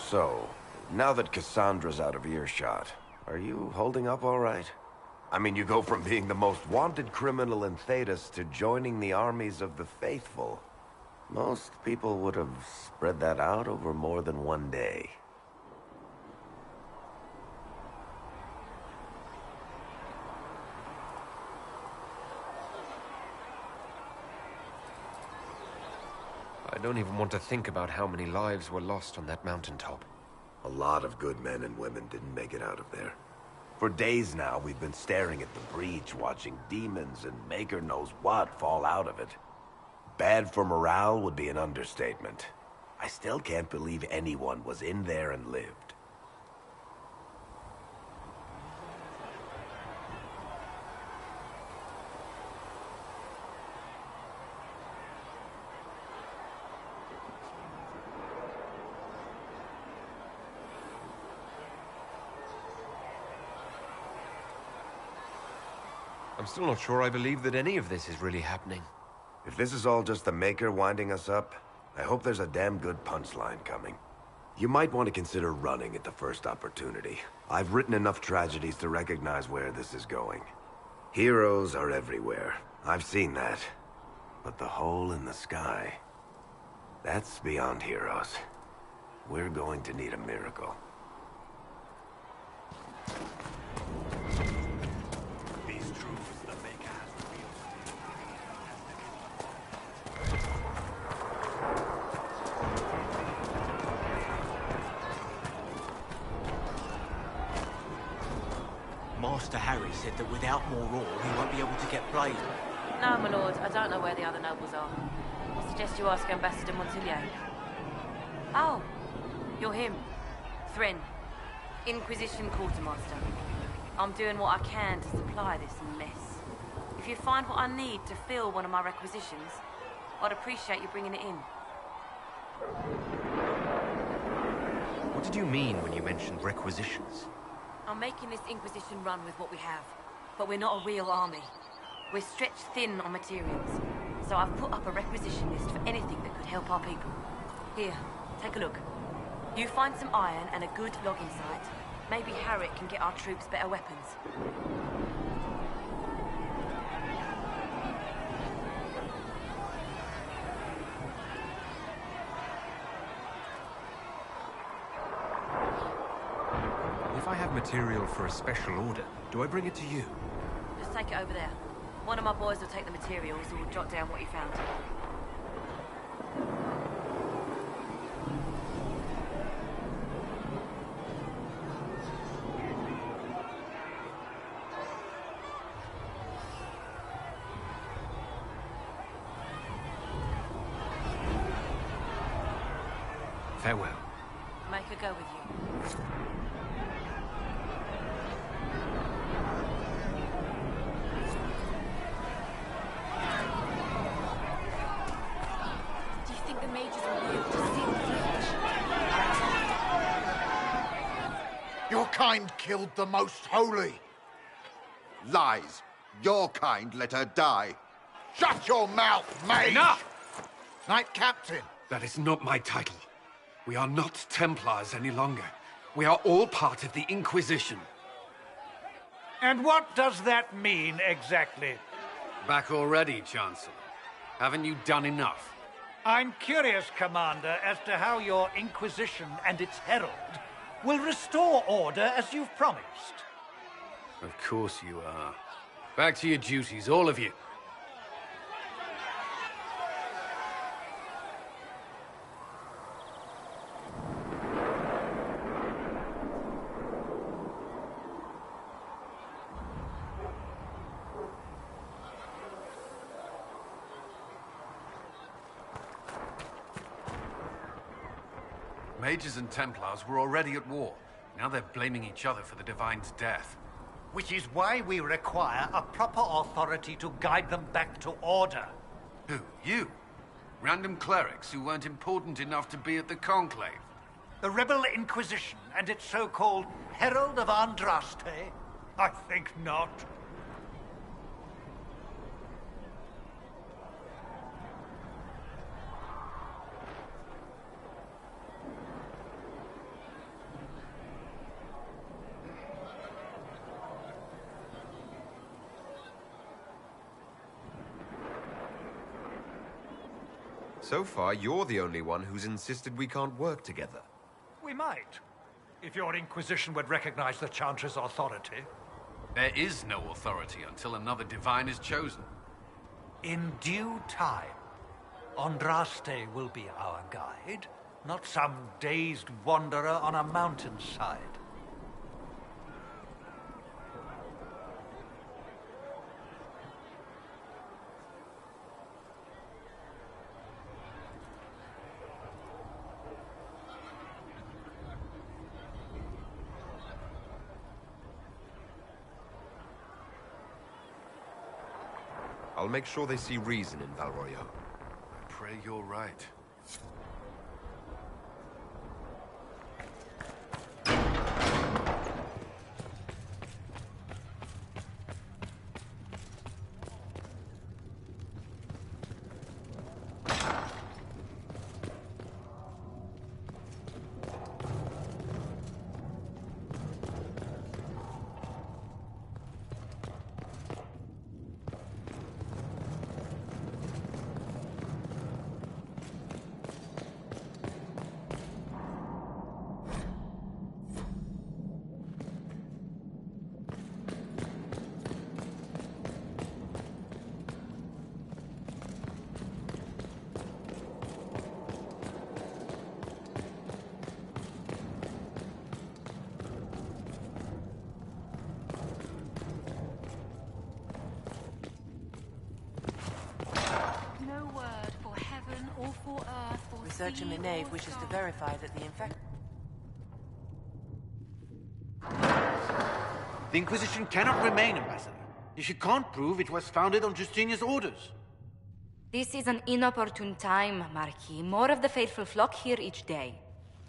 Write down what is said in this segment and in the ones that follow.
So, now that Cassandra's out of earshot, are you holding up all right? I mean, you go from being the most wanted criminal in Thedas to joining the armies of the faithful. Most people would have spread that out over more than one day. I don't even want to think about how many lives were lost on that mountaintop. A lot of good men and women didn't make it out of there. For days now, we've been staring at the breach, watching demons and maker knows what fall out of it. Bad for morale would be an understatement. I still can't believe anyone was in there and lived. I'm still not sure I believe that any of this is really happening. If this is all just the Maker winding us up, I hope there's a damn good punchline coming. You might want to consider running at the first opportunity. I've written enough tragedies to recognize where this is going. Heroes are everywhere. I've seen that. But the hole in the sky... that's beyond heroes. We're going to need a miracle. Master Harry said that without more ore, he won't be able to get blade. No, my lord. I don't know where the other nobles are. I suggest you ask Ambassador Montillier. Oh, you're him. Thren, Inquisition Quartermaster. I'm doing what I can to supply this mess. If you find what I need to fill one of my requisitions, I'd appreciate you bringing it in. What did you mean when you mentioned requisitions? I'm making this Inquisition run with what we have, but we're not a real army. We're stretched thin on materials, so I've put up a requisition list for anything that could help our people. Here, take a look. You find some iron and a good logging site. Maybe Harriet can get our troops better weapons. If I have material for a special order, do I bring it to you? Just take it over there. One of my boys will take the materials or jot down what you found. Farewell. Make her go with you. Do you think the mages will be able to see the flesh? Your kind killed the most holy. Lies. Your kind let her die. Shut your mouth, mage! Enough! Knight Captain. That is not my title. We are not Templars any longer. We are all part of the Inquisition. And what does that mean, exactly? Back already, Chancellor. Haven't you done enough? I'm curious, Commander, as to how your Inquisition and its herald will restore order as you've promised. Of course you are. Back to your duties, all of you. Mages and Templars were already at war. Now they're blaming each other for the Divine's death. Which is why we require a proper authority to guide them back to order. Who? You? Random clerics who weren't important enough to be at the Conclave? The Rebel Inquisition and its so-called Herald of Andraste? I think not. So far, you're the only one who's insisted we can't work together. We might, if your Inquisition would recognize the Chantry's authority. There is no authority until another divine is chosen. In due time, Andraste will be our guide, not some dazed wanderer on a mountainside. I'll make sure they see reason in Valroyo. I pray you're right. Researcher Minave wishes to verify that the infection... The Inquisition cannot remain, Ambassador, if you can't prove it was founded on Justinian's orders. This is an inopportune time, Marquis. More of the faithful flock here each day.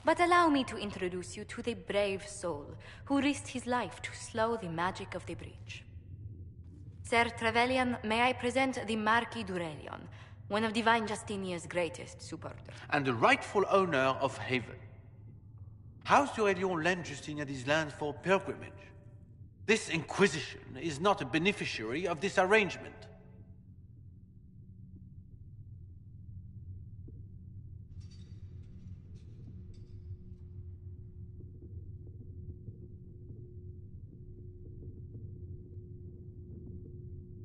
But allow me to introduce you to the brave soul who risked his life to slow the magic of the breach. Sir Trevelyan, may I present the Marquis d'Aurelion, one of Divine Justinia's greatest supporters. And the rightful owner of Haven. House d'Aurelion lent Justinia these lands for pilgrimage. This Inquisition is not a beneficiary of this arrangement.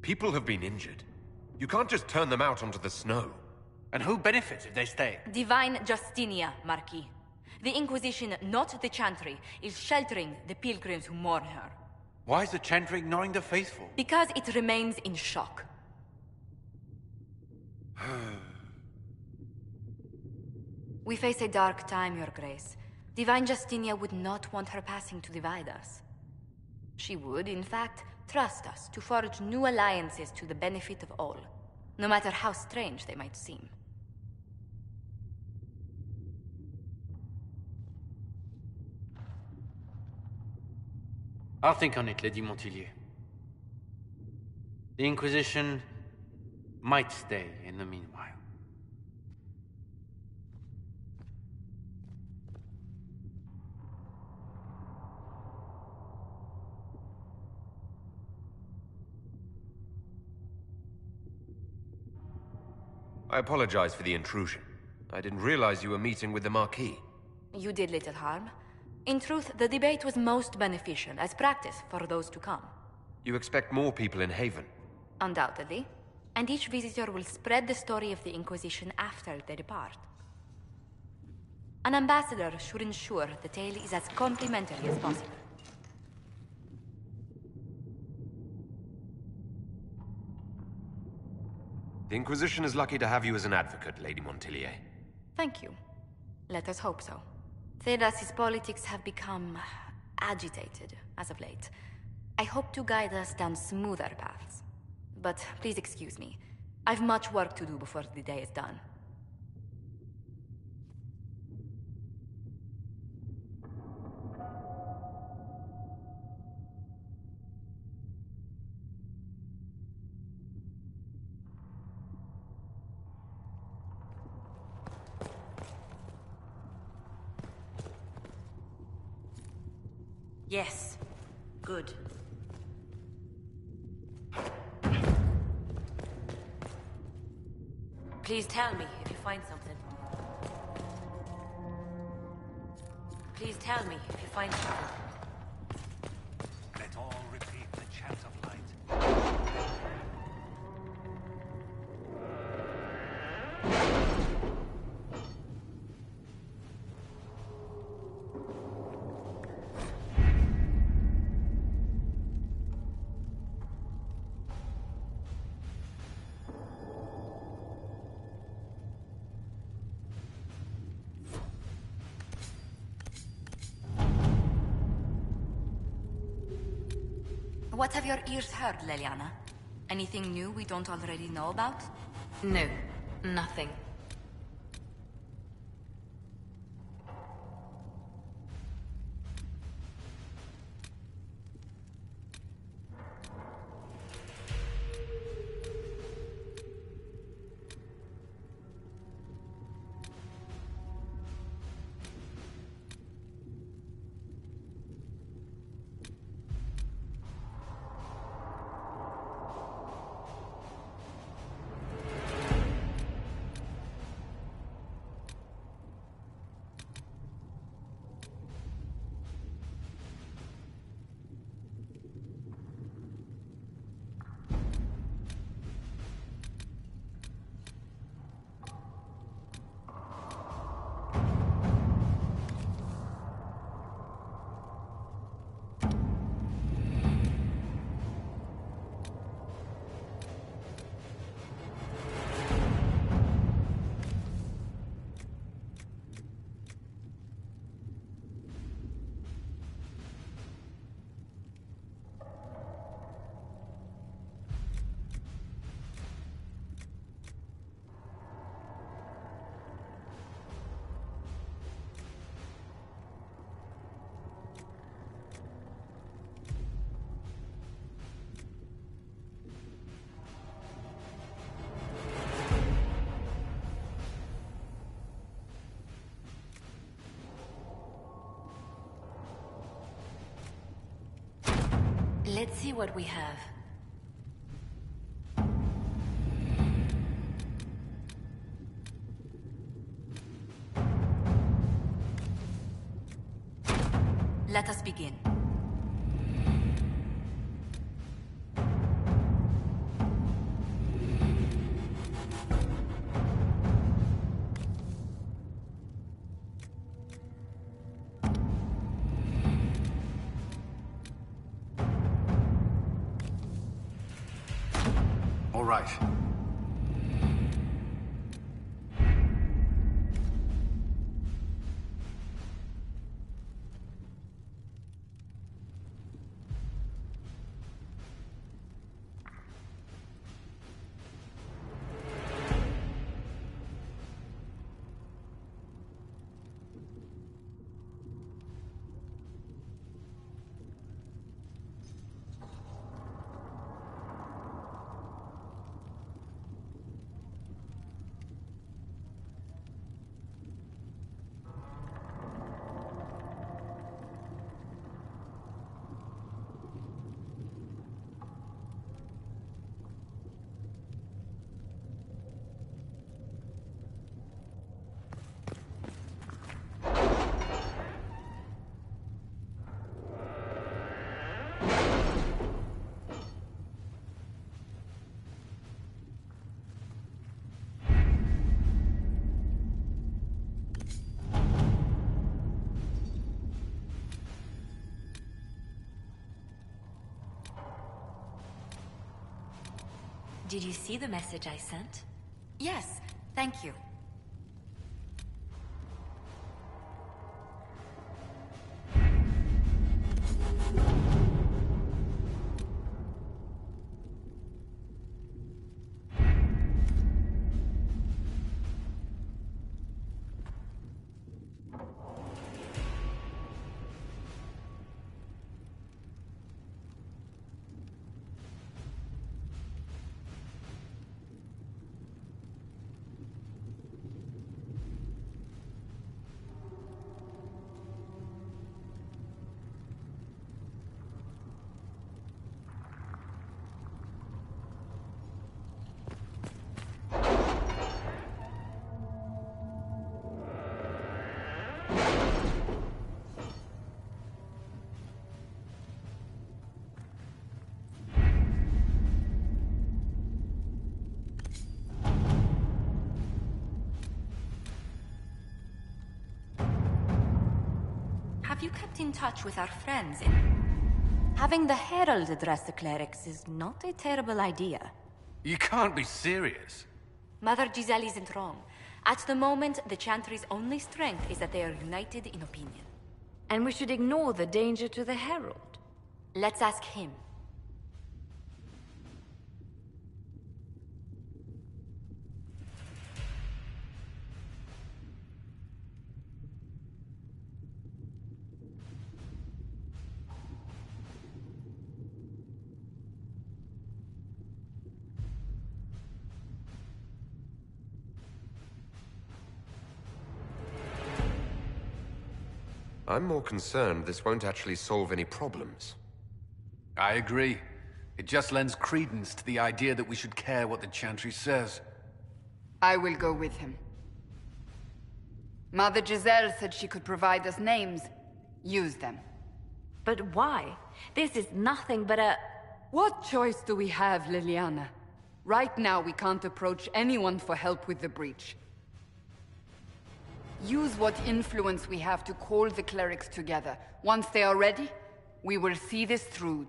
People have been injured. You can't just turn them out onto the snow. And who benefits if they stay? Divine Justinia, Marquis. The Inquisition, not the Chantry, is sheltering the pilgrims who mourn her. Why is the Chantry ignoring the faithful? Because it remains in shock. We face a dark time, Your Grace. Divine Justinia would not want her passing to divide us. She would, in fact, trust us to forge new alliances to the benefit of all, no matter how strange they might seem. I'll think on it, Lady Montillier. The Inquisition might stay in the meanwhile. I apologize for the intrusion. I didn't realize you were meeting with the Marquis. You did little harm. In truth, the debate was most beneficial as practice for those to come. You expect more people in Haven? Undoubtedly. And each visitor will spread the story of the Inquisition after they depart. An ambassador should ensure the tale is as complimentary as possible. The Inquisition is lucky to have you as an advocate, Lady Montillier. Thank you. Let us hope so. Thedas's politics have become agitated as of late. I hope to guide us down smoother paths. But please excuse me. I've much work to do before the day is done. Yes. Good. Please tell me if you find something. Please tell me if you find something. Let all repeat the chant of light. What have your ears heard, Leliana? Anything new we don't already know about? No, nothing. Let's see what we have. Let us begin. All right. Did you see the message I sent? Yes, thank you. you kept in touch with our friends? Having the Herald address the clerics is not a terrible idea. You can't be serious. Mother Giselle isn't wrong. At the moment, the Chantry's only strength is that they are united in opinion. And we should ignore the danger to the Herald. Let's ask him. I'm more concerned this won't actually solve any problems. I agree. It just lends credence to the idea that we should care what the Chantry says. I will go with him. Mother Giselle said she could provide us names. Use them. But why? This is nothing but a... What choice do we have, Liliana? Right now, we can't approach anyone for help with the breach. Use what influence we have to call the clerics together. Once they are ready, we will see this through.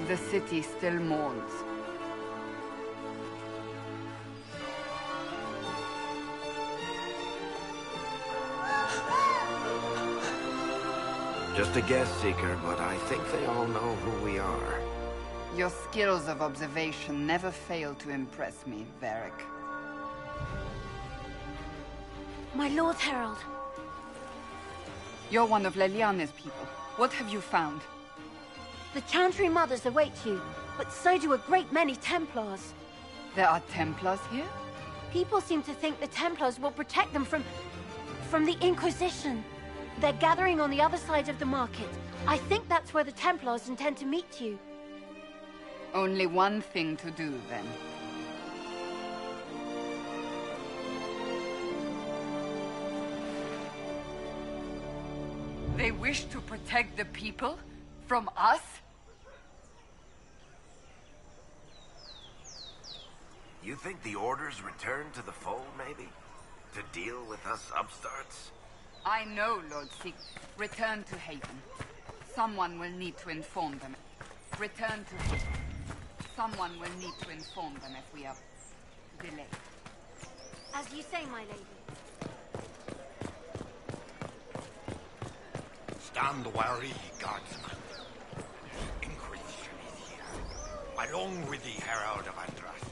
The city still mourns. Just a guess, Seeker, but I think they all know who we are. Your skills of observation never fail to impress me, Varric. My Lord Herald. You're one of Leliana's people. What have you found? The Chantry Mothers await you, but so do a great many Templars. There are Templars here? People seem to think the Templars will protect them from the Inquisition. They're gathering on the other side of the market. I think that's where the Templars intend to meet you. Only one thing to do, then. They wish to protect the people? From us? You think the Order's return to the fold, maybe? To deal with us upstarts? I know, Lord Sig. Return to Haven. Someone will need to inform them. Return to Haven. Someone will need to inform them if we are delayed. As you say, my lady. Stand wary, guardsman. Inquisition is here, along with the Herald of Andraste.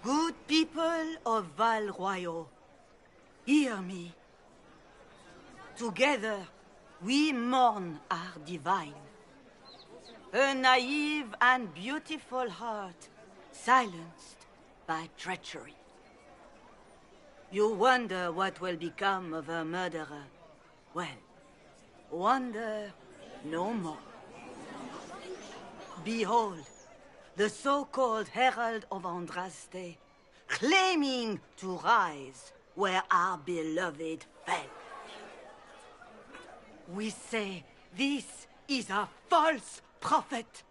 Good people of Val Royal, hear me. Together, we mourn our divine. A naive and beautiful heart, silenced by treachery. You wonder what will become of a murderer. Well, wonder no more. Behold, the so-called Herald of Andraste, claiming to rise where our beloved fell. We say this is a false prophet.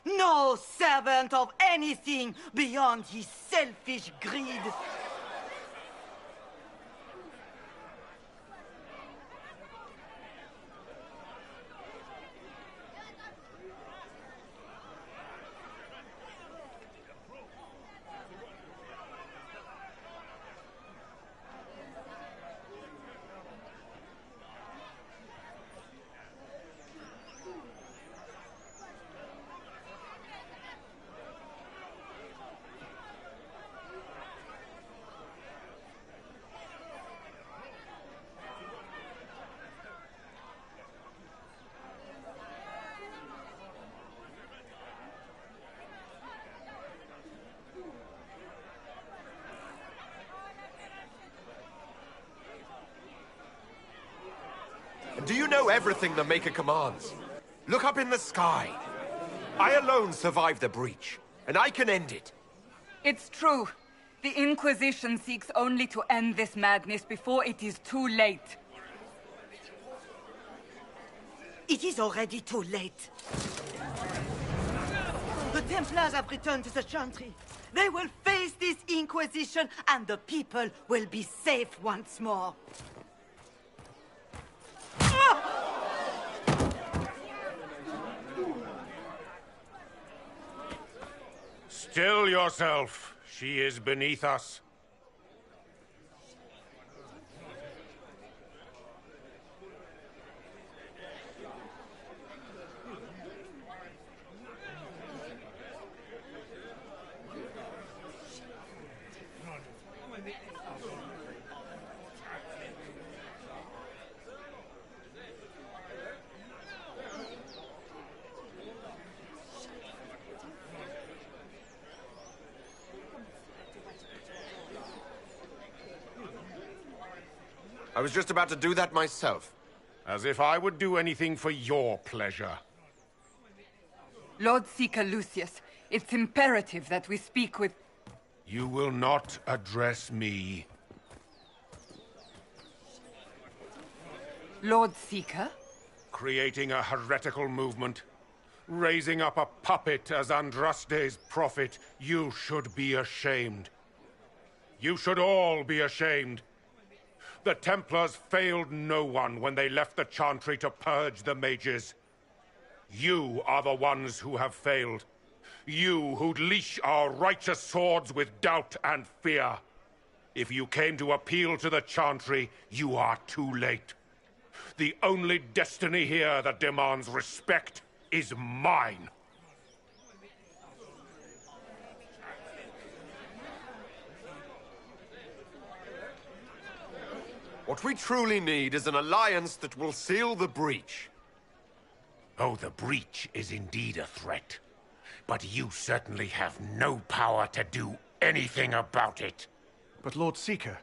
No servant of anything beyond his selfish greed. And do you know everything the Maker commands? Look up in the sky. I alone survived the breach, and I can end it. It's true. The Inquisition seeks only to end this madness before it is too late. It is already too late. The Templars have returned to the Chantry. They will face this Inquisition, and the people will be safe once more. Still yourself. She is beneath us. I was just about to do that myself. As if I would do anything for your pleasure. Lord Seeker Lucius, it's imperative that we speak with... You will not address me. Lord Seeker? Creating a heretical movement. Raising up a puppet as Andraste's prophet. You should be ashamed. You should all be ashamed. The Templars failed no one when they left the Chantry to purge the mages. You are the ones who have failed. You who'd leash our righteous swords with doubt and fear. If you came to appeal to the Chantry, you are too late. The only destiny here that demands respect is mine. What we truly need is an alliance that will seal the breach. Oh, the breach is indeed a threat. But you certainly have no power to do anything about it. But Lord Seeker,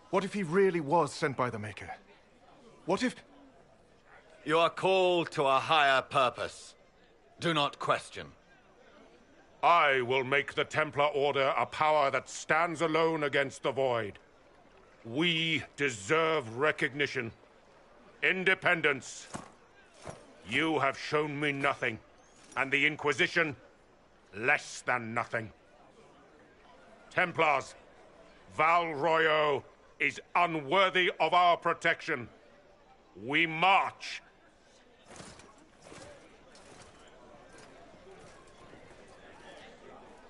what if he really was sent by the Maker? What if... You are called to a higher purpose. Do not question. I will make the Templar Order a power that stands alone against the Void. We deserve recognition. Independence. You have shown me nothing, and the Inquisition, less than nothing. Templars, Val Royo is unworthy of our protection. We march.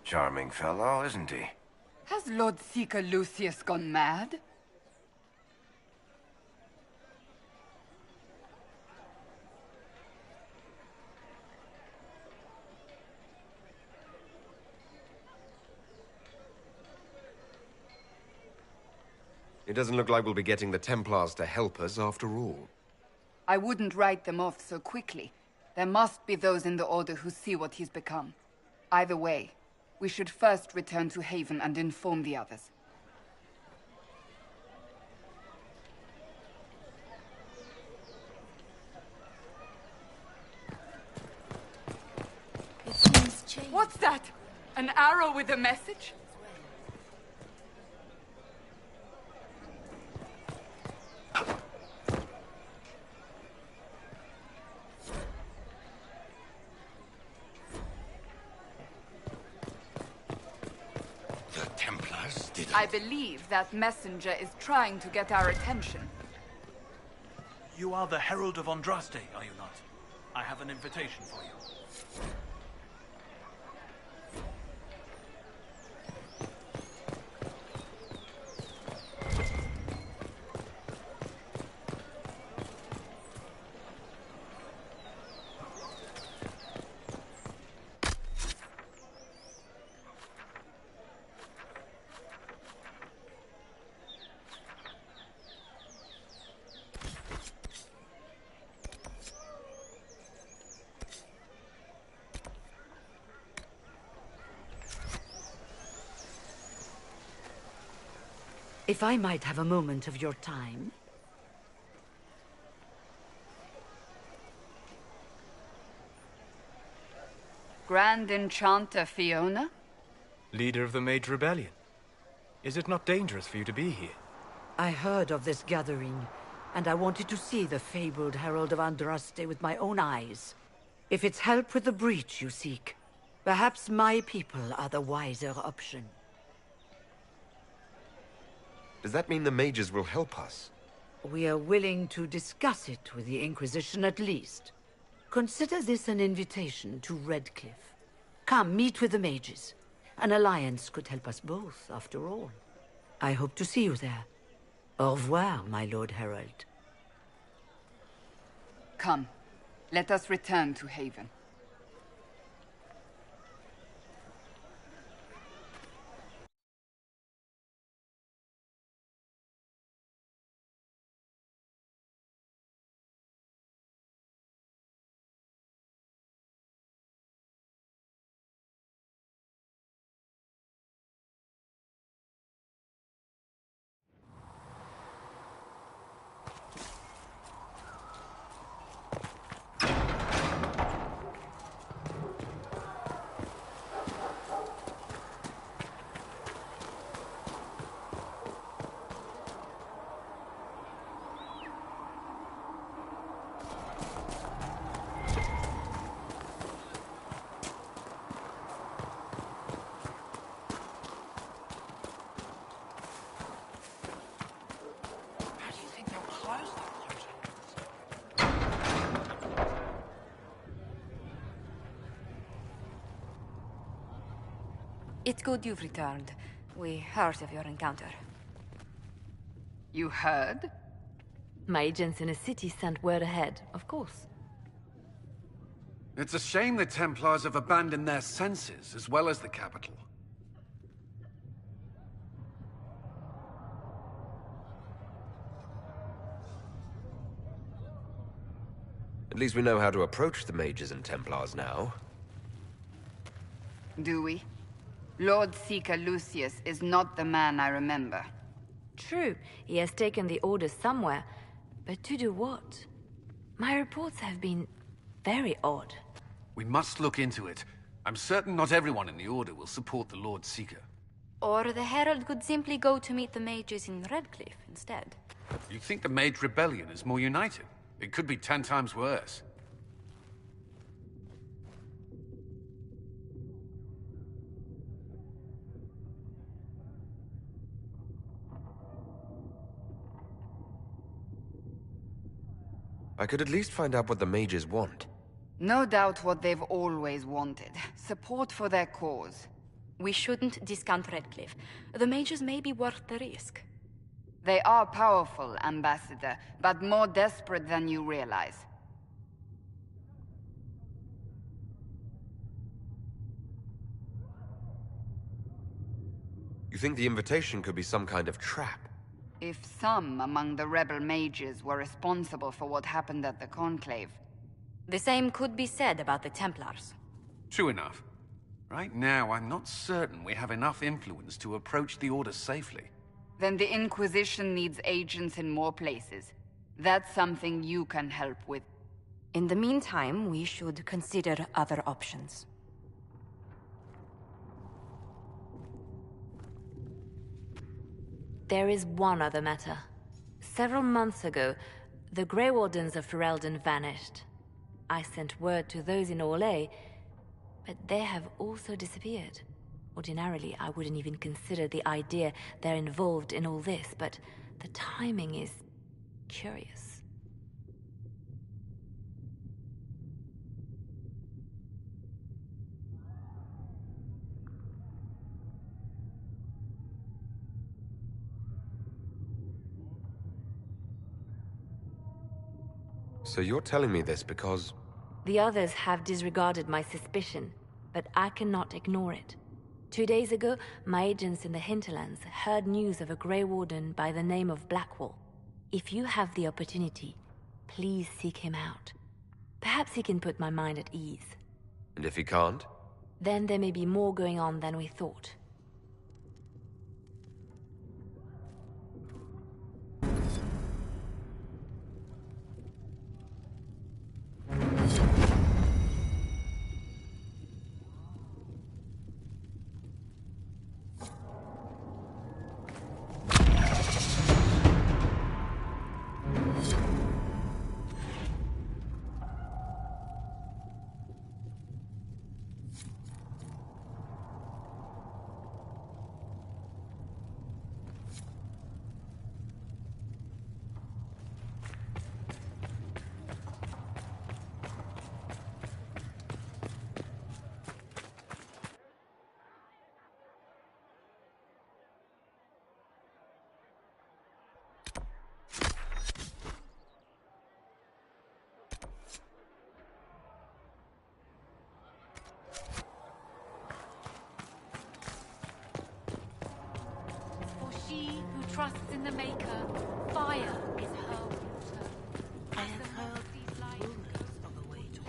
Charming fellow, isn't he? Has Lord Seeker Lucius gone mad? It doesn't look like we'll be getting the Templars to help us after all. I wouldn't write them off so quickly. There must be those in the Order who see what he's become. Either way, we should first return to Haven and inform the others. What's that? An arrow with a message? The Templars did... I believe that messenger is trying to get our attention. You are the Herald of Andraste, are you not? I have an invitation for you. If I might have a moment of your time. Grand Enchanter Fiona? Leader of the Mage Rebellion. Is it not dangerous for you to be here? I heard of this gathering, and I wanted to see the fabled Herald of Andraste with my own eyes. If it's help with the breach you seek, perhaps my people are the wiser option. Does that mean the mages will help us? We are willing to discuss it with the Inquisition at least. Consider this an invitation to Redcliffe. Come, meet with the mages. An alliance could help us both, after all. I hope to see you there. Au revoir, my Lord Herald. Come, let us return to Haven. It's good you've returned. We heard of your encounter. You heard? My agents in the city sent word ahead, of course. It's a shame the Templars have abandoned their senses, as well as the capital. At least we know how to approach the mages and Templars now. Do we? Lord Seeker Lucius is not the man I remember. True, he has taken the orders somewhere, but to do what? My reports have been very odd. We must look into it. I'm certain not everyone in the Order will support the Lord Seeker. Or the Herald could simply go to meet the mages in Redcliffe instead. You think the Mage Rebellion is more united? It could be 10 times worse. I could at least find out what the mages want. No doubt what they've always wanted. Support for their cause. We shouldn't discount Redcliffe. The mages may be worth the risk. They are powerful, Ambassador, but more desperate than you realize. You think the invitation could be some kind of trap? If some among the rebel mages were responsible for what happened at the Conclave. The same could be said about the Templars. True enough. Right now, I'm not certain we have enough influence to approach the Order safely. Then the Inquisition needs agents in more places. That's something you can help with. In the meantime, we should consider other options. There is one other matter. Several months ago, the Grey Wardens of Ferelden vanished. I sent word to those in Orlais, but they have also disappeared. Ordinarily, I wouldn't even consider the idea they're involved in all this, but the timing is curious. So you're telling me this because... The others have disregarded my suspicion, but I cannot ignore it. 2 days ago, my agents in the hinterlands heard news of a Grey Warden by the name of Blackwall. If you have the opportunity, please seek him out. Perhaps he can put my mind at ease. And if he can't? Then there may be more going on than we thought. Maker, fire is her water. I have heard rumors of a way to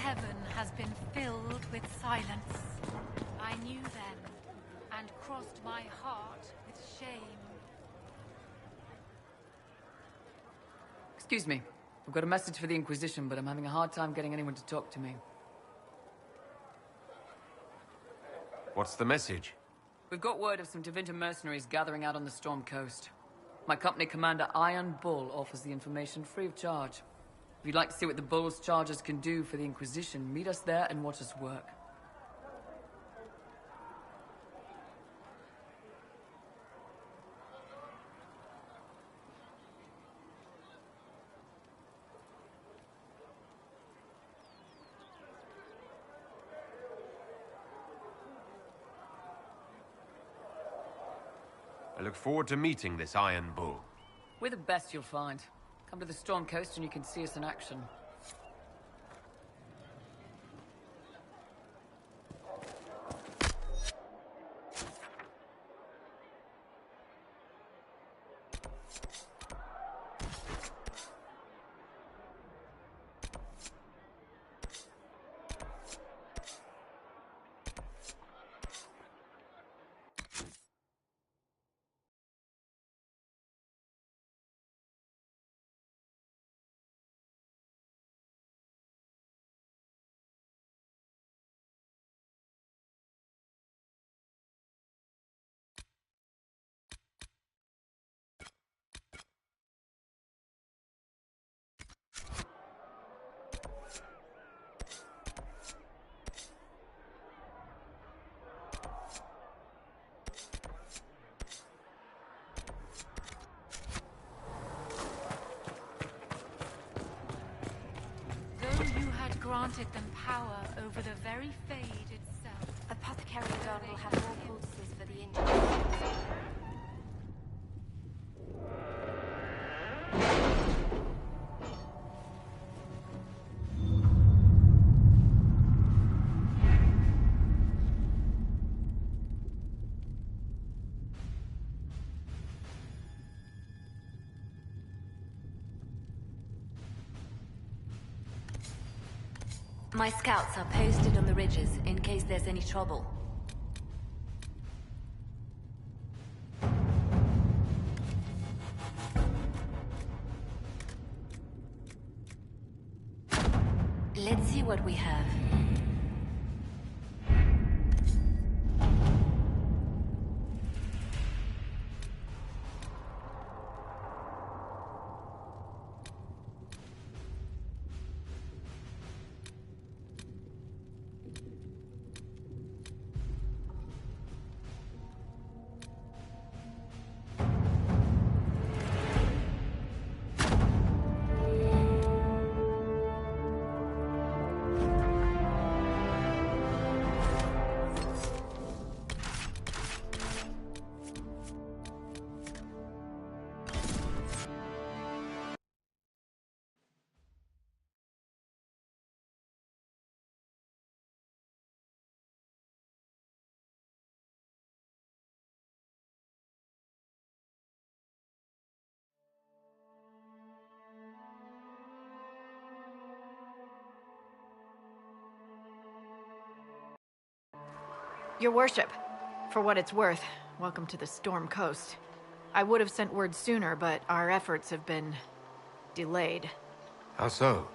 Heaven has been filled with silence. I knew them, and crossed my heart with shame. Excuse me. I've got a message for the Inquisition, but I'm having a hard time getting anyone to talk to me. What's the message? We've got word of some Tevinter mercenaries gathering out on the Storm Coast. My company commander, Iron Bull, offers the information free of charge. If you'd like to see what the Bull's charges can do for the Inquisition, meet us there and watch us work. I look forward to meeting this Iron Bull. We're the best you'll find. Come to the Storm Coast and you can see us in action. Granted them power over the very Fade itself. Apothecary Don will have more poultices for the injured. My scouts are posted on the ridges in case there's any trouble. Let's see what we have. Your worship, for what it's worth, welcome to the Storm Coast. I would have sent word sooner, but our efforts have been delayed. How so?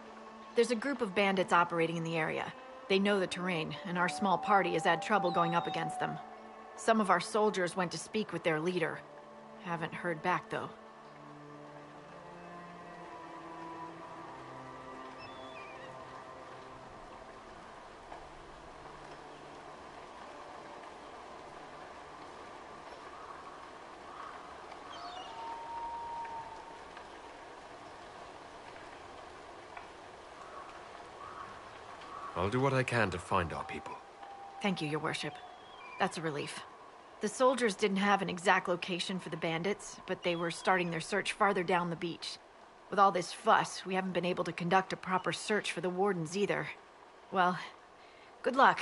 There's a group of bandits operating in the area. They know the terrain, and our small party has had trouble going up against them. Some of our soldiers went to speak with their leader. Haven't heard back, though. I'll do what I can to find our people. Thank you, your worship. That's a relief. The soldiers didn't have an exact location for the bandits, but they were starting their search farther down the beach. With all this fuss, we haven't been able to conduct a proper search for the wardens either. Well, good luck,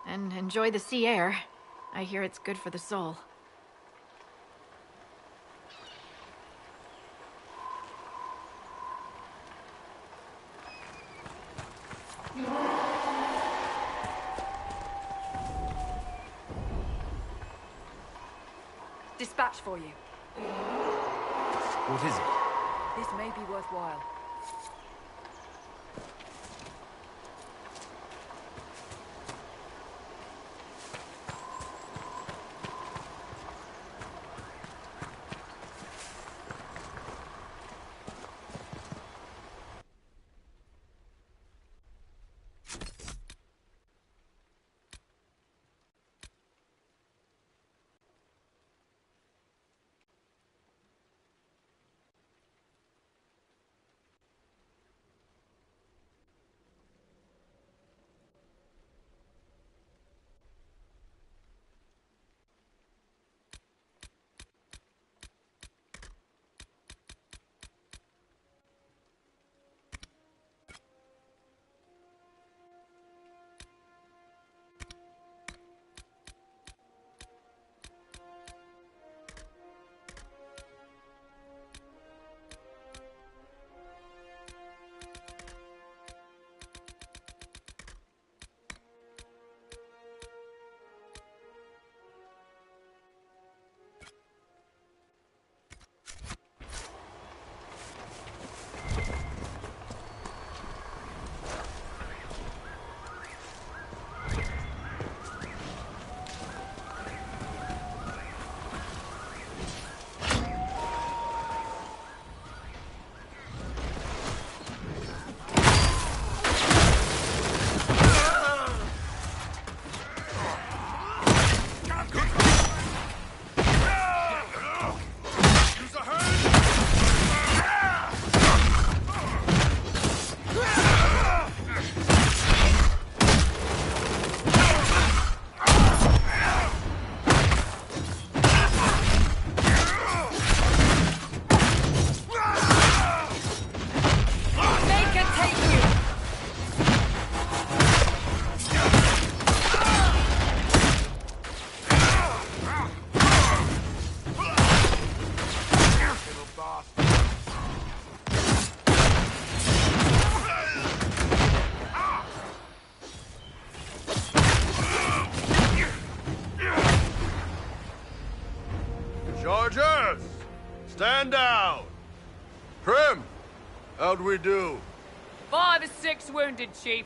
and enjoy the sea air. I hear it's good for the soul. Dispatch for you. What is it? This may be worthwhile. Stand down! Prim! How'd we do? 5 or 6 wounded, Chief.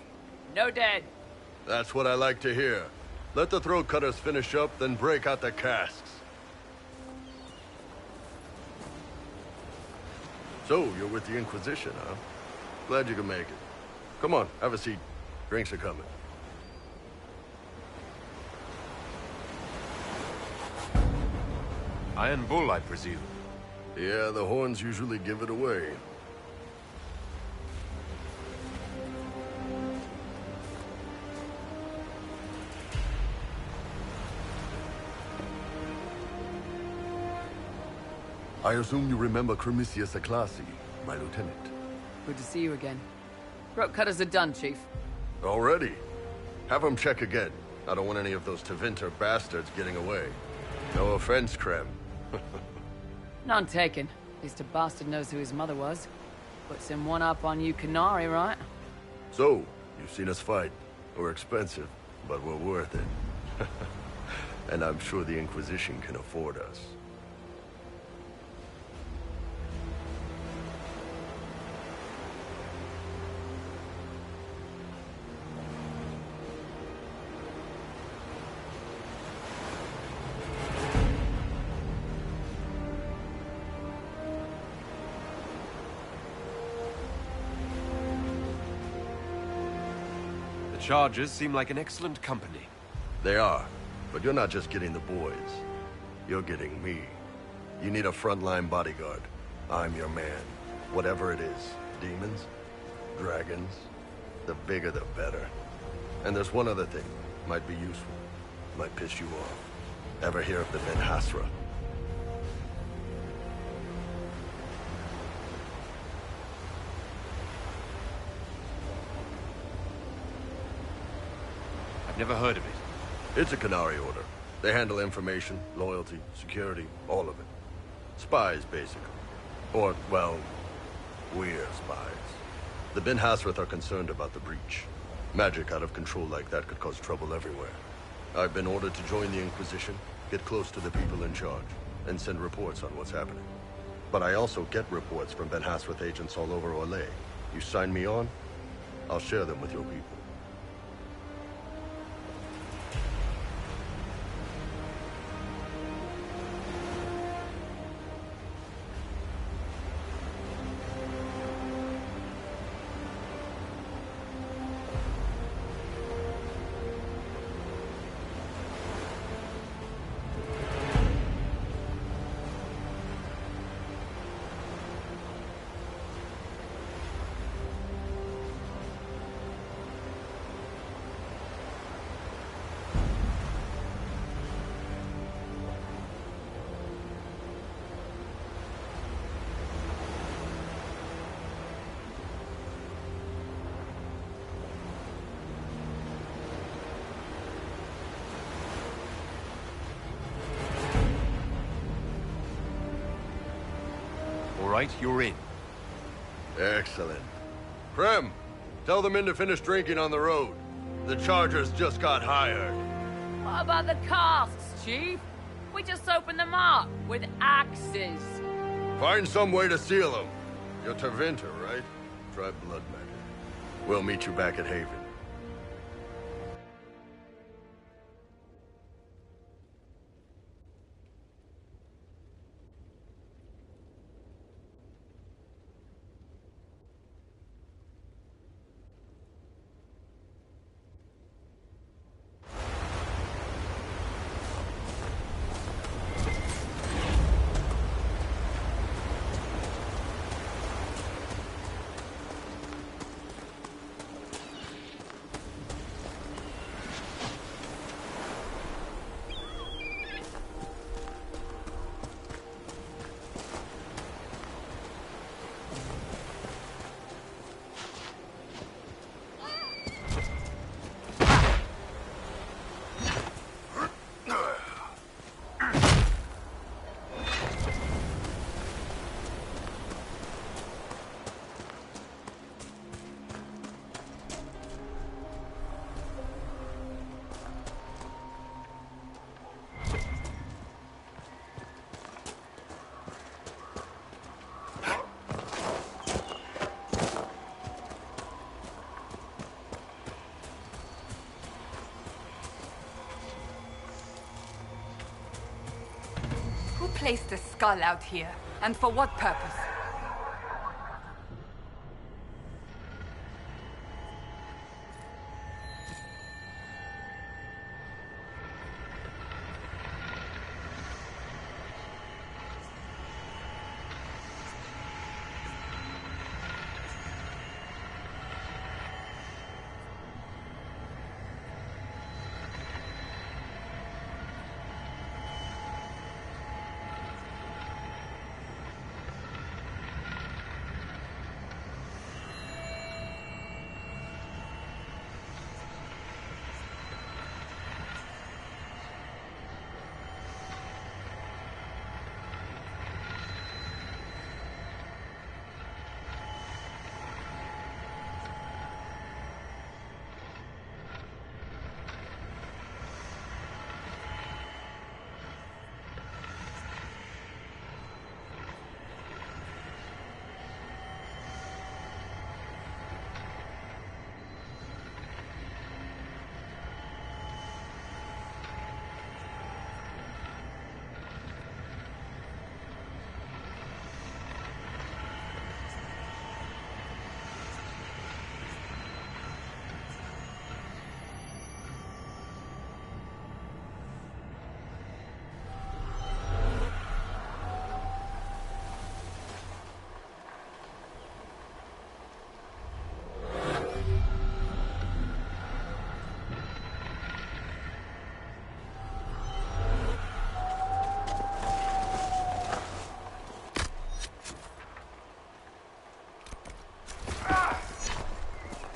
No dead. That's what I like to hear. Let the throat cutters finish up, then break out the casks. So, you're with the Inquisition, huh? Glad you could make it. Come on, have a seat. Drinks are coming. Iron Bull, I presume. Yeah, the horns usually give it away. I assume you remember Cremisius Aclassi, my lieutenant. Good to see you again. Throat cutters are done, Chief. Already? Have them check again. I don't want any of those Tevinter bastards getting away. No offense, Krem. None taken. At least a bastard knows who his mother was. Puts him one up on you Canary, right? So, you've seen us fight. We're expensive, but we're worth it. And I'm sure the Inquisition can afford us. The Chargers seem like an excellent company. They are, but you're not just getting the boys. You're getting me. You need a frontline bodyguard. I'm your man. Whatever it is. Demons? Dragons? The bigger the better. And there's one other thing. Might be useful. Might piss you off. Ever hear of the Ben Hasra? I've never heard of it. It's a Canary order. They handle information, loyalty, security, all of it. Spies, basically. Or, well, we're spies. The Ben Hasrath are concerned about the breach. Magic out of control like that could cause trouble everywhere. I've been ordered to join the Inquisition, get close to the people in charge, and send reports on what's happening. But I also get reports from Ben Hasrath agents all over Orlais. You sign me on, I'll share them with your people. All right, you're in. Excellent. Krem, tell the men to finish drinking on the road. The Chargers just got hired. What about the casks, Chief? We just opened them up with axes. Find some way to seal them. You're Tevinter, right? Try blood magic. We'll meet you back at Haven. placed a skull out here? And for what purpose?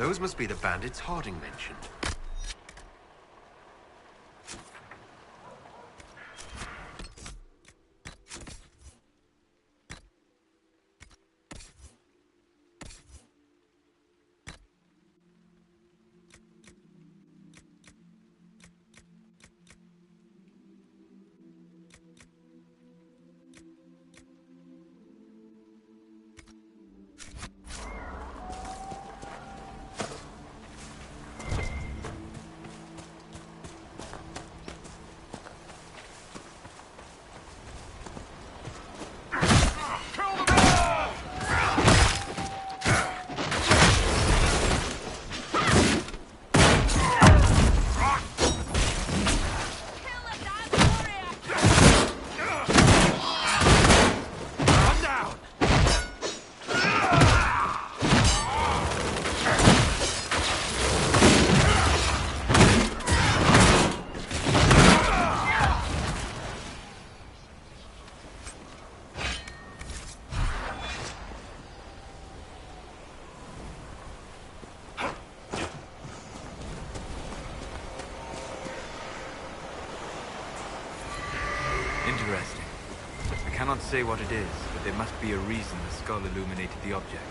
Those must be the bandits Harding mentioned. Interesting. I cannot say what it is, but there must be a reason the skull illuminated the object.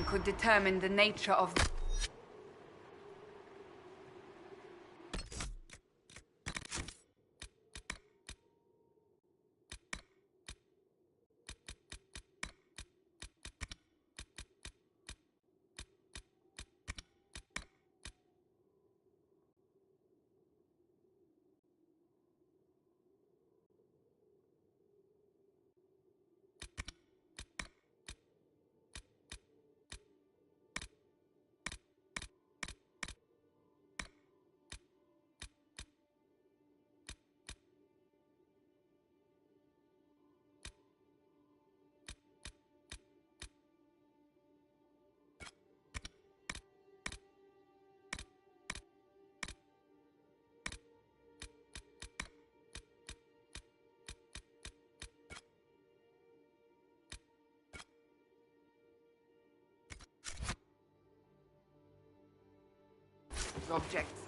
time could determine the nature of... objects.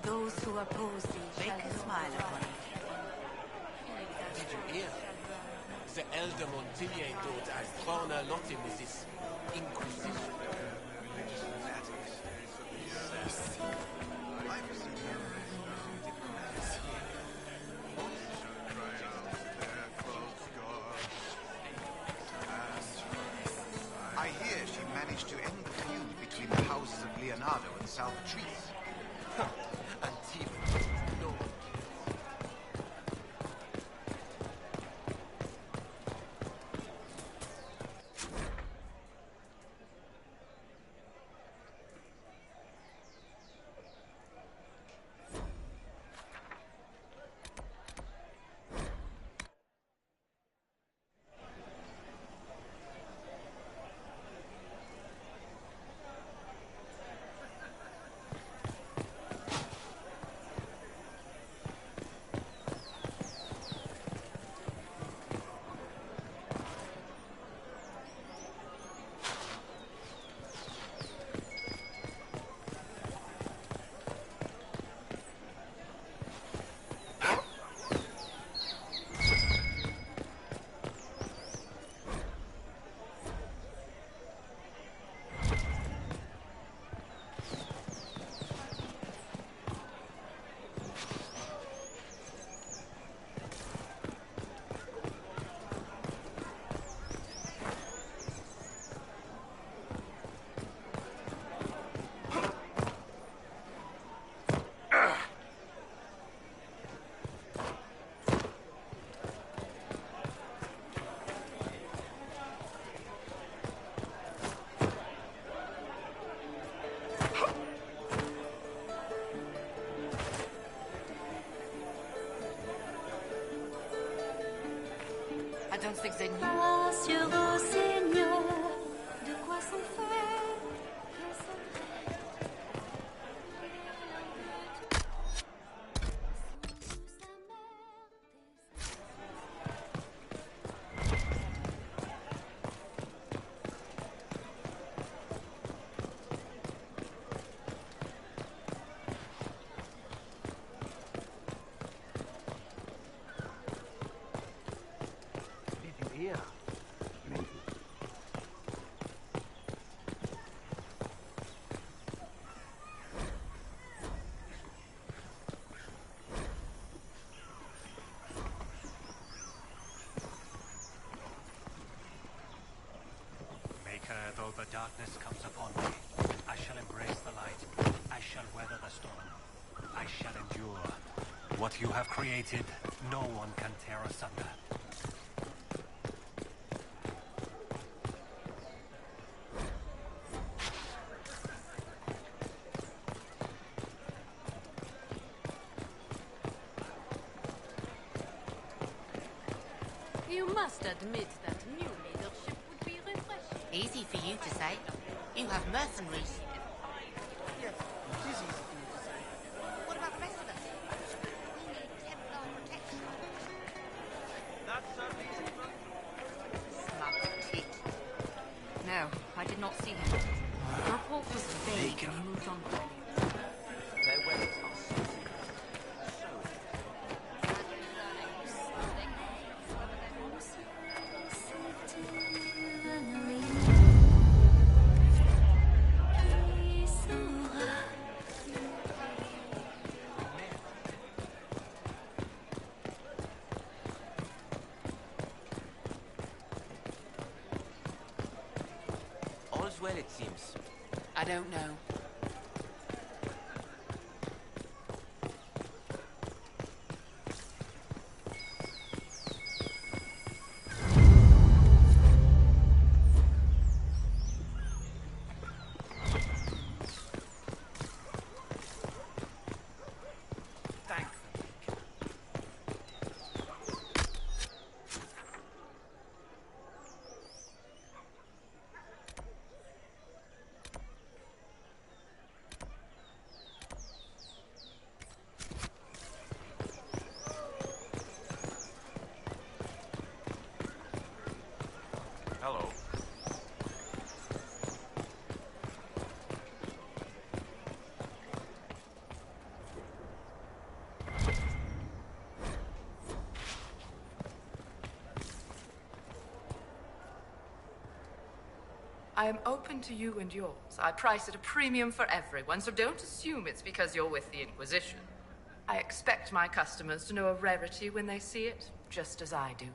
Those who oppose thee shall smile upon it. Did you hear? The elder Montpellier thought as thrown a lot in with this Inquisition. Religious fanatics. I hear she managed to end the feud between the houses of Leonardo and Salvatrice. No. I don't think they knew. Rassurez, Seigneur, de quoi sont faits Did you hear? Though the darkness comes upon me, I shall embrace the light. I shall weather the storm. I shall endure. What you have created, no one can tear asunder. You must admit that new leadership would be refreshing. Easy for you to say. You have mercenaries. Yes, it is easy for you to say. What about the rest of us? We need Templar protection. Not so easy. Smug tit. No, I did not see him. The report was vague and he moved on quickly. Their weapons are suited. All's well, it seems. I don't know. Hello. I am open to you and yours. I price at a premium for everyone, so don't assume it's because you're with the Inquisition. I expect my customers to know a rarity when they see it, just as I do.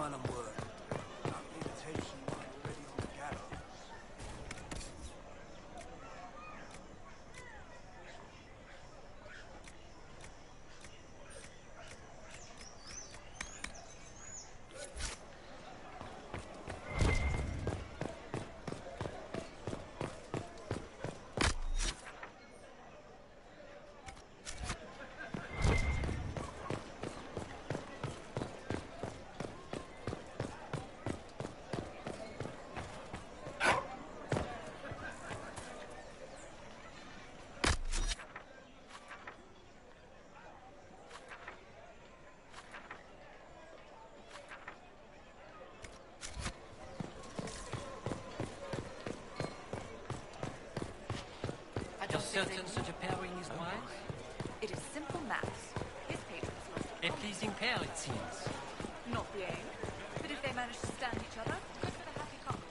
Asylum work. That invitation already on the gallows. You're certain such a pairing is wise? It is simple maths. His patrons must A pleasing pair, it seems. not the aim. But if they manage to stand each other, good for the happy couple.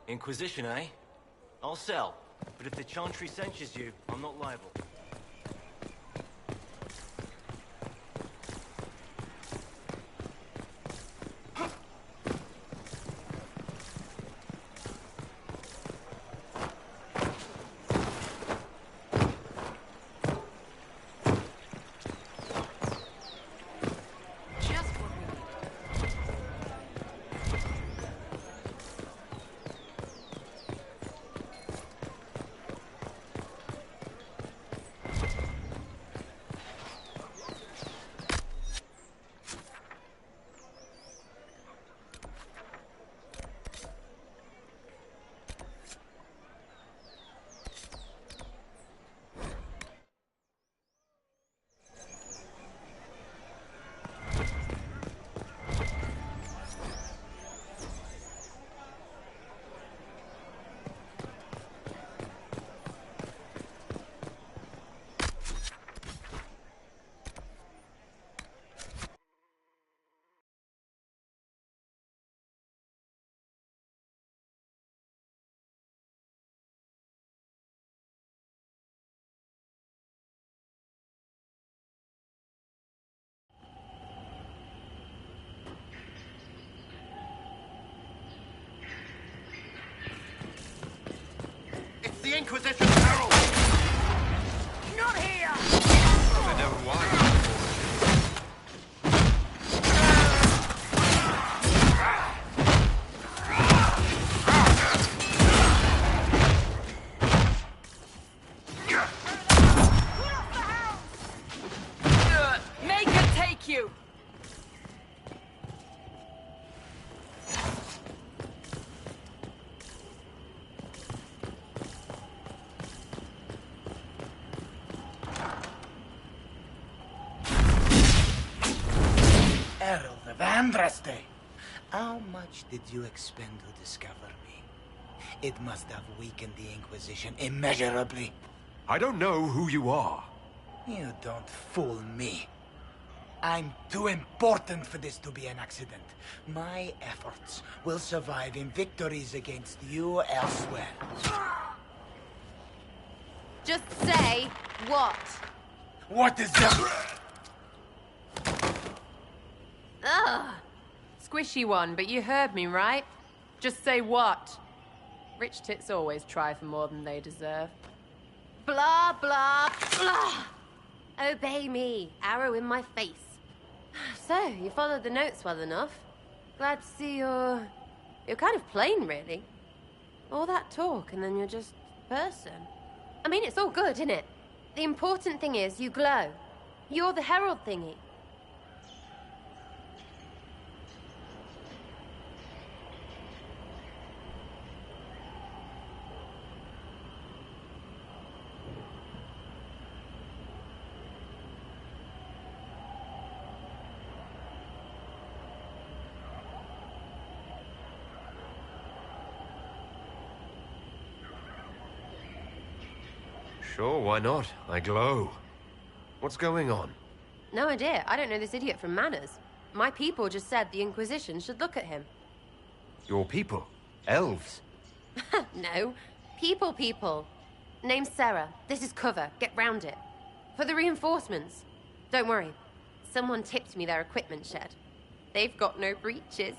Inquisition, eh? I'll sell. But if the Chantry censures you, I'm not liable. Just what we need. It's the Inquisition Herald! Not here! I know why. Make her take you! Herald of Andraste. How much did you expend to discover me? It must have weakened the Inquisition immeasurably. I don't know who you are. You don't fool me. I'm too important for this to be an accident. My efforts will survive in victories against you elsewhere. Just say what? What is that? Ugh. Squishy one, but you heard me, right? Just say what? Rich tits always try for more than they deserve. Blah, blah, blah. Obey me. Arrow in my face. So, you followed the notes well enough. Glad to see you're kind of plain, really. All that talk, and then you're just a person. I mean, it's all good, isn't it? The important thing is you glow. You're the herald thingy. Sure, why not? I glow. What's going on? No idea. I don't know this idiot from Manners. My people just said the Inquisition should look at him. Your people? Elves? No. People. Name's Sarah. This is cover. Get round it. For the reinforcements. Don't worry. Someone tipped me their equipment shed. They've got no breaches.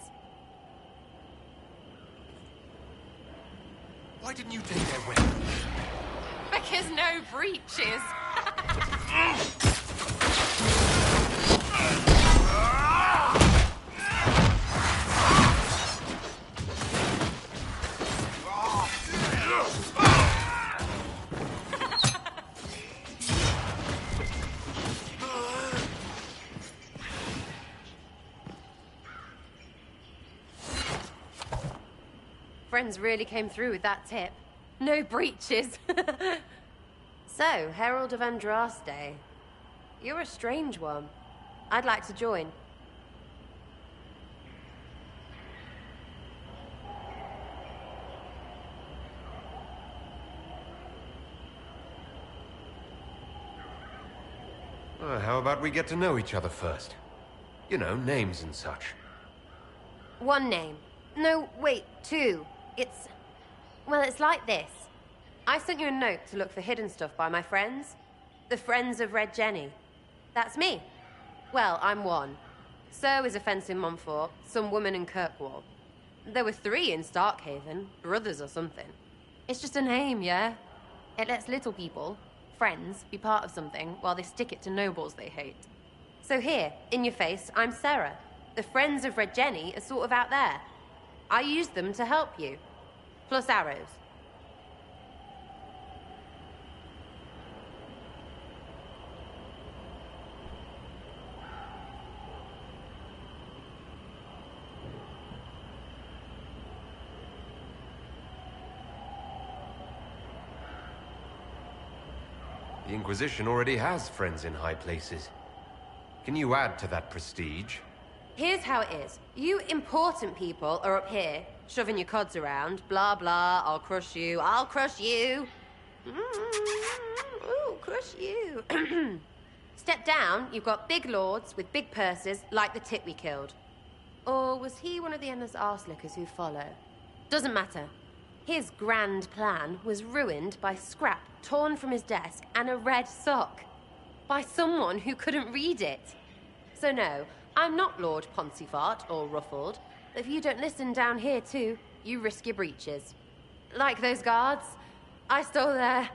Why didn't you take their weapons? Because no breaches. Friends really came through with that tip. No breaches. So, Herald of Andraste. You're a strange one. I'd like to join. How about we get to know each other first? You know, names and such. One name. No, wait, two. Well, it's like this. I sent you a note to look for hidden stuff by my friends. The Friends of Red Jenny. That's me. Well, I'm one. So is a fence in Montfort, some woman in Kirkwall. There were 3 in Starkhaven, brothers or something. It's just a name, yeah? It lets little people, friends, be part of something while they stick it to nobles they hate. So here, in your face, I'm Sarah. The Friends of Red Jenny are sort of out there. I used them to help you. Plus arrows. The Inquisition already has friends in high places. Can you add to that prestige? Here's how it is. You important people are up here, shoving your cods around. Blah, blah, I'll crush you, I'll crush you. Ooh, crush you. Step down, you've got big lords with big purses, like the tit we killed. Or was he one of the endless arse-lickers who follow? Doesn't matter. His grand plan was ruined by scrap torn from his desk and a red sock. By someone who couldn't read it. So no, I'm not Lord Poncyfart or Ruffled. If you don't listen down here too, you risk your breeches. Like those guards, I stole their...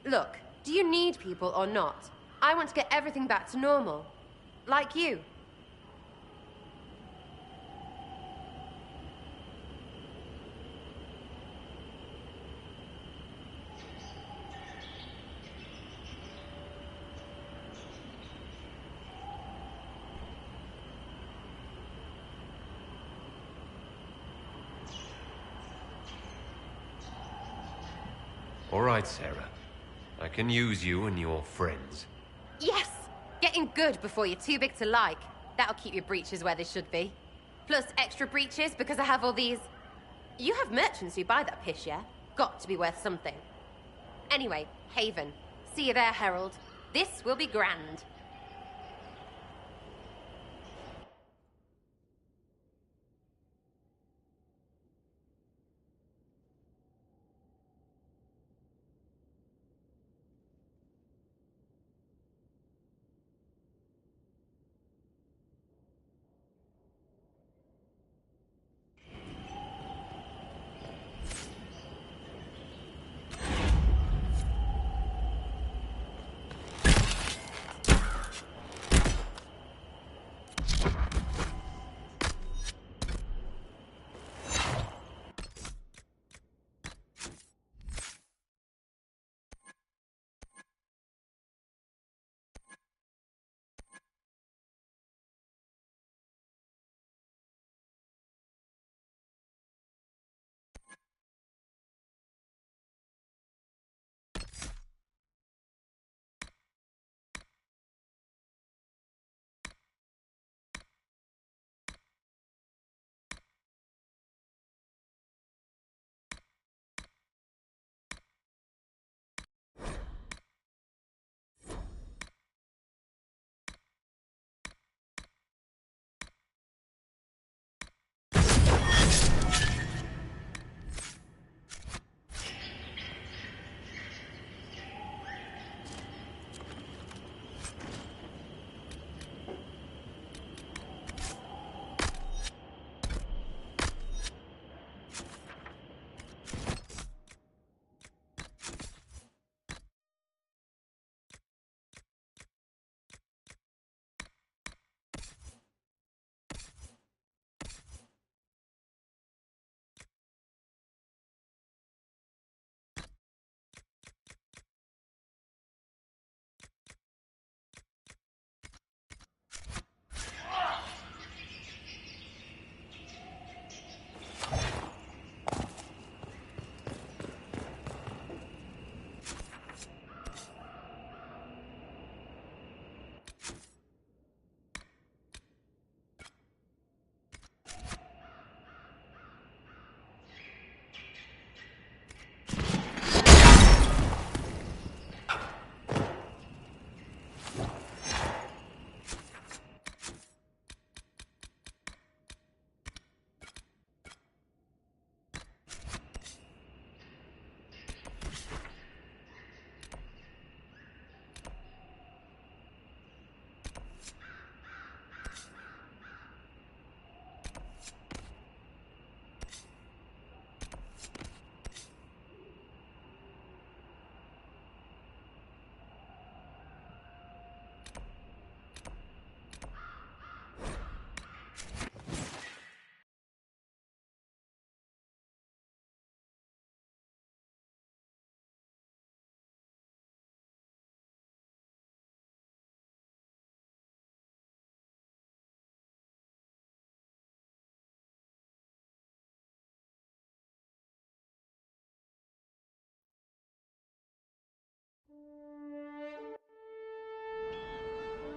Look, do you need people or not? I want to get everything back to normal. Like you. All right, Sarah. I can use you and your friends. Yes! Getting good before you're too big to like. That'll keep your breeches where they should be. Plus extra breeches because I have all these... You have merchants who buy that piss, yeah? Got to be worth something. Anyway, Haven. See you there, Herald. This will be grand.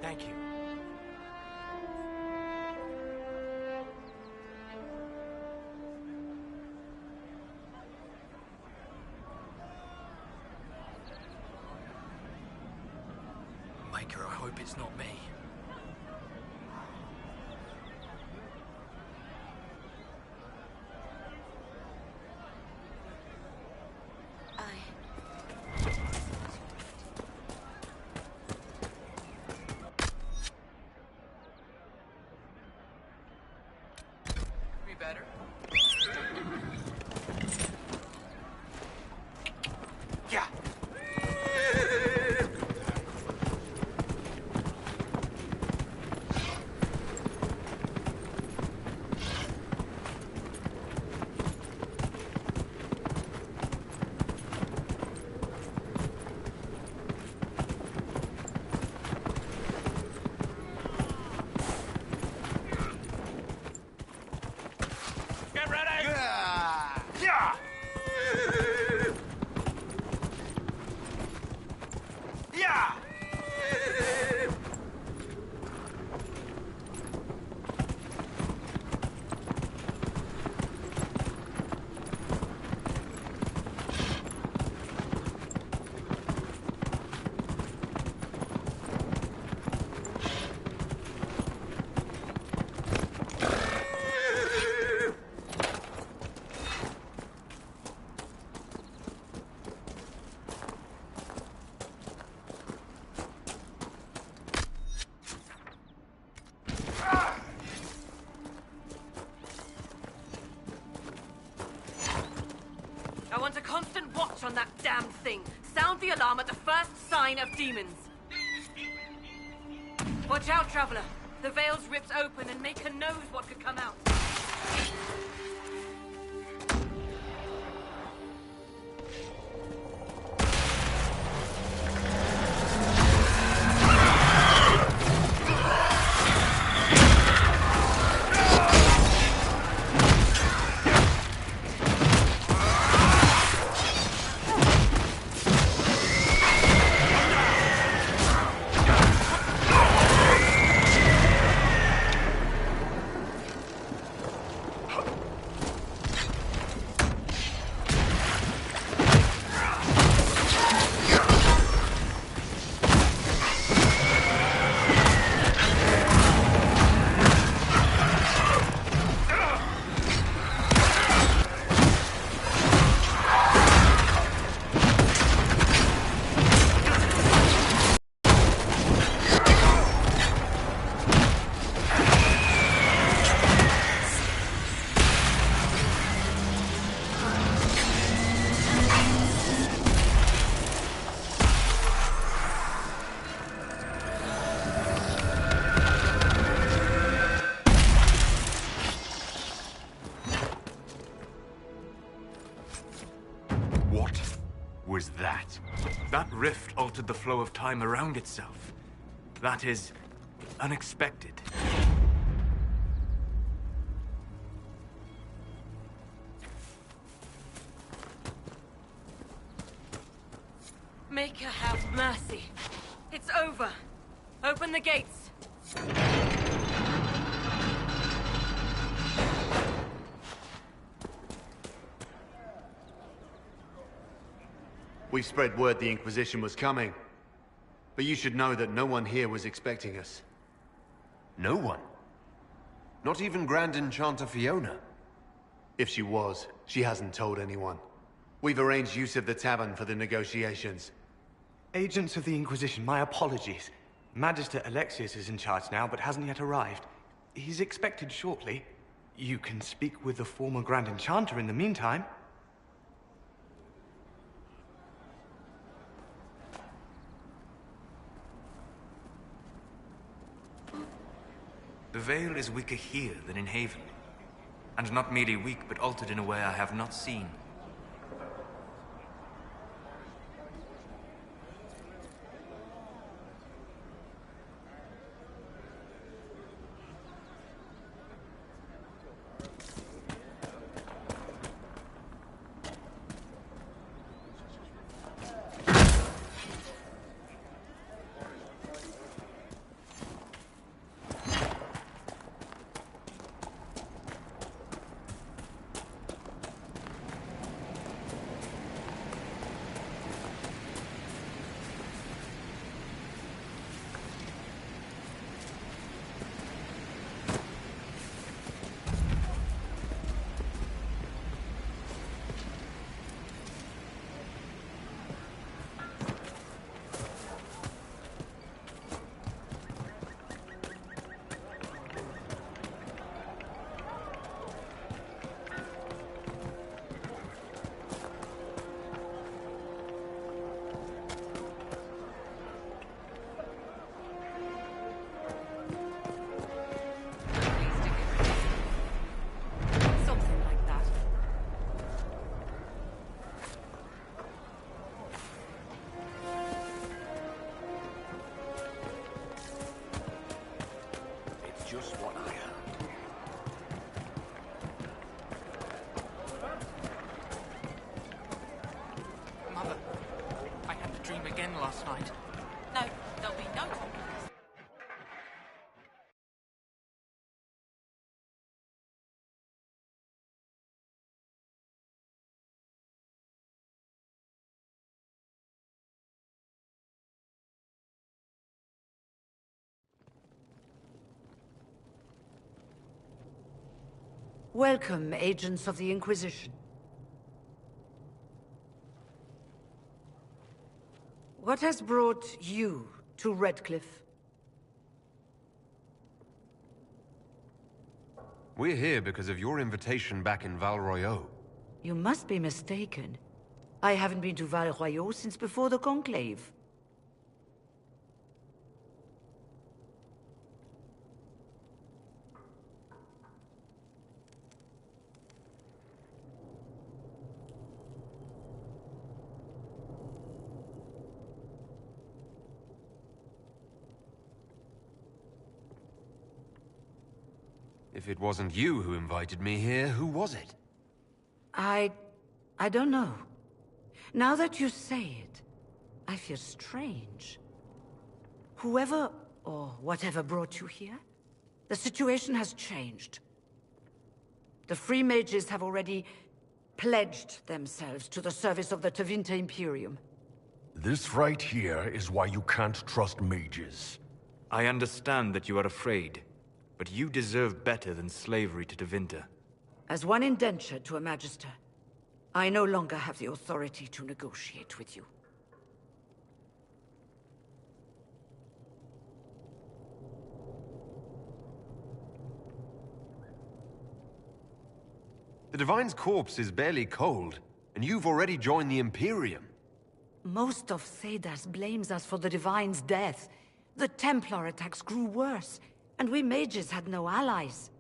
Thank you. Maker, I hope it's not me. Be better? Yeah. Get ready! Yeah! Yeah! I want a constant watch on that damn thing. Sound the alarm at the first sign of demons. Watch out, Traveler. The veil's ripped open and Maker knows what could come out. What was that? That rift altered the flow of time around itself. That is unexpected. Maker have mercy. It's over. Open the gates. We've spread word the Inquisition was coming. But you should know that no one here was expecting us. No one? Not even Grand Enchanter Fiona? If she was, she hasn't told anyone. We've arranged use of the tavern for the negotiations. Agents of the Inquisition, my apologies. Magister Alexius is in charge now, but hasn't yet arrived. He's expected shortly. You can speak with the former Grand Enchanter in the meantime. The Veil is weaker here than in Haven. And not merely weak, but altered in a way I have not seen. knows what I am. Mother, I had the dream again last night. No, there'll be no talking. Welcome, agents of the Inquisition. What has brought you to Redcliffe? We're here because of your invitation back in Val Royeaux. You must be mistaken. I haven't been to Val Royeaux since before the Conclave. If it wasn't you who invited me here, who was it? I don't know. Now that you say it, I feel strange. Whoever or whatever brought you here, the situation has changed. The Free Mages have already pledged themselves to the service of the Tevinter Imperium. This right here is why you can't trust mages. I understand that you are afraid, but you deserve better than slavery to Tevinter. As one indentured to a Magister, I no longer have the authority to negotiate with you. The Divine's corpse is barely cold, and you've already joined the Imperium. Most of Thedas blames us for the Divine's death. The Templar attacks grew worse, and we mages had no allies.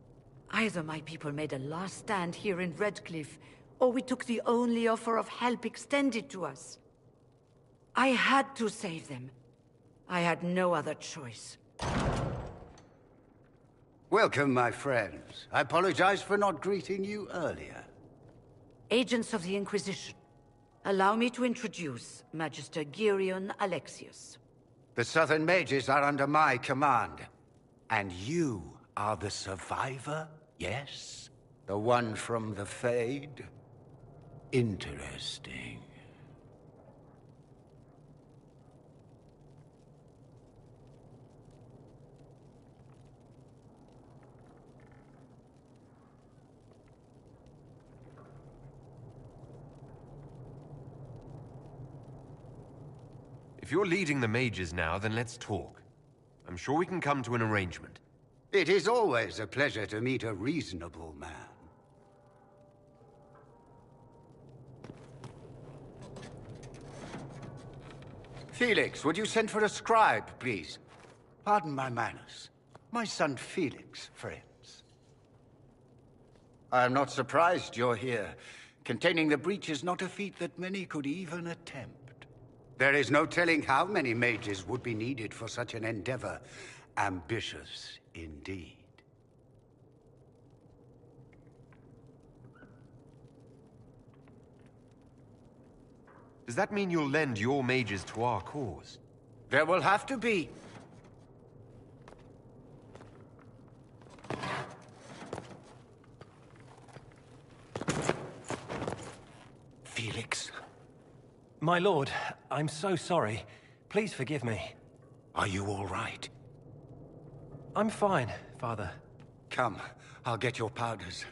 Either my people made a last stand here in Redcliffe, or we took the only offer of help extended to us. I had to save them. I had no other choice. Welcome, my friends. I apologize for not greeting you earlier. Agents of the Inquisition, allow me to introduce Magister Girion Alexius. The Southern Mages are under my command. And you are the survivor, yes? The one from the Fade? Interesting. If you're leading the mages now, then let's talk. I'm sure we can come to an arrangement. It is always a pleasure to meet a reasonable man. Felix, would you send for a scribe, please? Pardon my manners. My son Felix, friends. I am not surprised you're here. Containing the breach is not a feat that many could even attempt. There is no telling how many mages would be needed for such an endeavor. Ambitious, indeed. Does that mean you'll lend your mages to our cause? There will have to be. Felix. My lord, I'm so sorry. Please forgive me. Are you all right? I'm fine, Father. Come, I'll get your powders.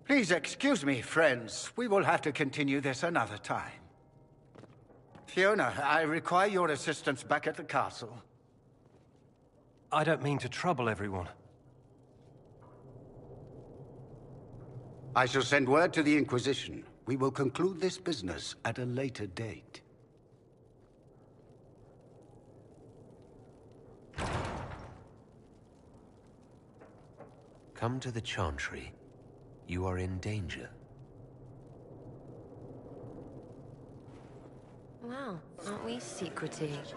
Please excuse me, friends. We will have to continue this another time. Fiona, I require your assistance back at the castle. I don't mean to trouble everyone. I shall send word to the Inquisition. We will conclude this business at a later date. Come to the Chantry. You are in danger. Wow, aren't we secretive?